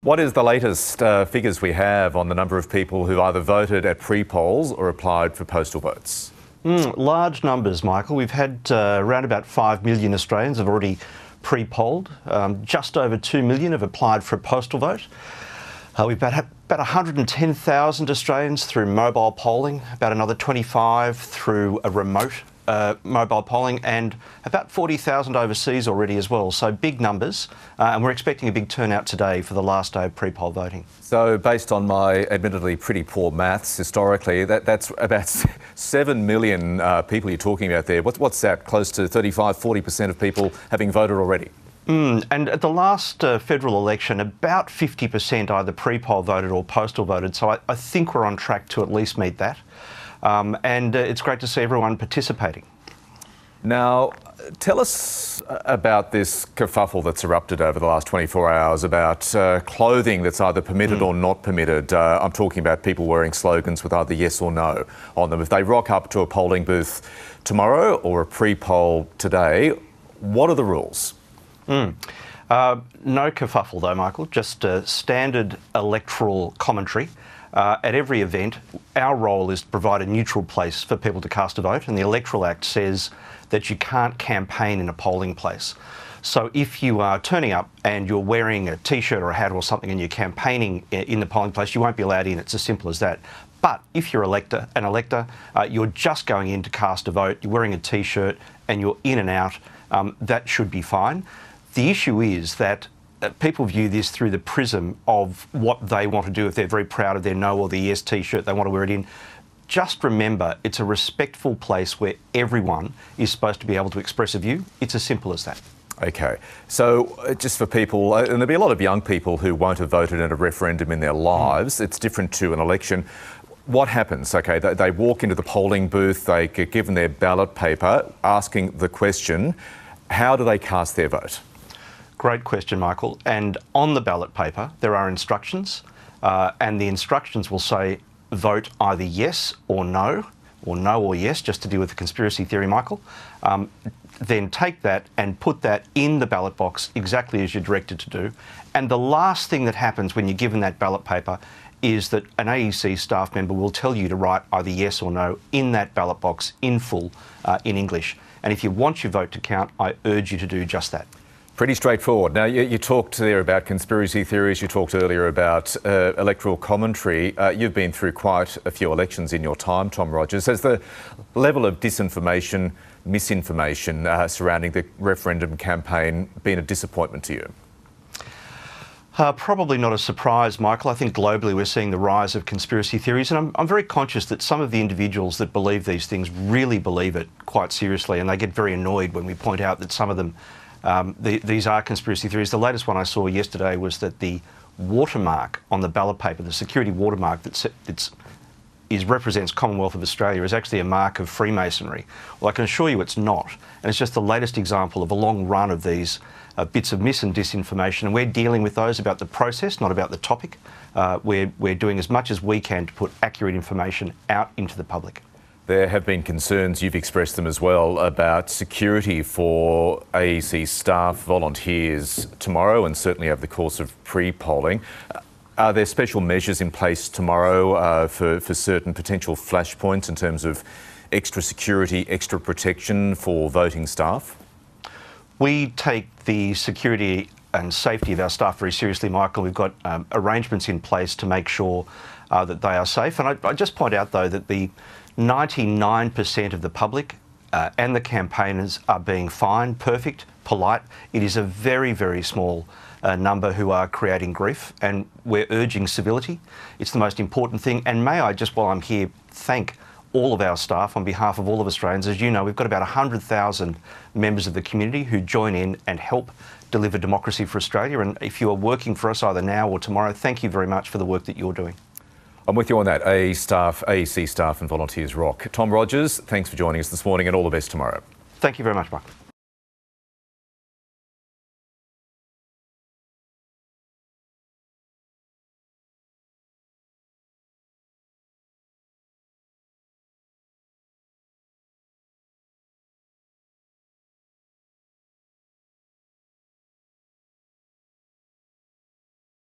What is the latest figures we have on the number of people who either voted at pre-polls or applied for postal votes? Large numbers, Michael. We've had around about 5 million Australians have already pre-polled. Just over 2 million have applied for a postal vote. We've had about 110,000 Australians through mobile polling, about another 25 through a remote mobile polling, and about 40,000 overseas already as well. So big numbers, and we're expecting a big turnout today for the last day of pre-poll voting. So based on my admittedly pretty poor maths historically, that's about 7 million people you're talking about there. What's that? Close to 35-40% of people having voted already? And at the last federal election, about 50% either pre-poll voted or postal voted. So I think we're on track to at least meet that. And it's great to see everyone participating. Now, tell us about this kerfuffle that's erupted over the last 24 hours about clothing that's either permitted or not permitted. I'm talking about people wearing slogans with either yes or no on them. If they rock up to a polling booth tomorrow or a pre-poll today, what are the rules? No kerfuffle though, Michael, just standard electoral commentary. At every event, our role is to provide a neutral place for people to cast a vote, and the Electoral Act says that you can't campaign in a polling place. So if you are turning up and you're wearing a T-shirt or a hat or something and you're campaigning in the polling place, you won't be allowed in. It's as simple as that. But if you're an elector, you're just going in to cast a vote, you're wearing a T-shirt and you're in and out, that should be fine. The issue is that people view this through the prism of what they want to do. If they're very proud of their no or the yes T-shirt, they want to wear it in. Just remember, it's a respectful place where everyone is supposed to be able to express a view. It's as simple as that. Okay, so just for people, and there'll be a lot of young people who won't have voted in a referendum in their lives. It's different to an election. What happens? Okay, they walk into the polling booth, they get given their ballot paper, asking the question, how do they cast their vote? Great question, Michael. And on the ballot paper, there are instructions, and the instructions will say vote either yes or no or yes, just to deal with the conspiracy theory, Michael. Then take that and put that in the ballot box exactly as you're directed to do. And the last thing that happens when you're given that ballot paper is that an AEC staff member will tell you to write either yes or no in that ballot box in full in English. And if you want your vote to count, I urge you to do just that. Pretty straightforward. Now, you talked there about conspiracy theories, you talked earlier about electoral commentary. You've been through quite a few elections in your time, Tom Rogers. Has the level of disinformation, misinformation surrounding the referendum campaign been a disappointment to you? Probably not a surprise, Michael. I think globally we're seeing the rise of conspiracy theories, and I'm very conscious that some of the individuals that believe these things really believe it quite seriously, and they get very annoyed when we point out that some of them these are conspiracy theories. The latest one I saw yesterday was that the watermark on the ballot paper, the security watermark that represents Commonwealth of Australia, is actually a mark of Freemasonry. Well, I can assure you it's not. And it's just the latest example of a long run of these bits of mis and disinformation. And we're dealing with those about the process, not about the topic. We're doing as much as we can to put accurate information out into the public. There have been concerns, you've expressed them as well, about security for AEC staff, volunteers tomorrow and certainly over the course of pre-polling. Are there special measures in place tomorrow for certain potential flashpoints in terms of extra security, extra protection for voting staff? We take the security and safety of our staff very seriously, Michael. We've got arrangements in place to make sure that they are safe. And I just point out, though, that the 99% of the public and the campaigners are being fine, perfect, polite. It is a very, very small number who are creating grief, and we're urging civility. It's the most important thing. And may I, just while I'm here, thank all of our staff on behalf of all of Australians. As you know, we've got about 100,000 members of the community who join in and help deliver democracy for Australia. And if you are working for us either now or tomorrow, thank you very much for the work that you're doing. I'm with you on that. AEC staff and volunteers rock. Tom Rogers, thanks for joining us this morning and all the best tomorrow. Thank you very much, Mark.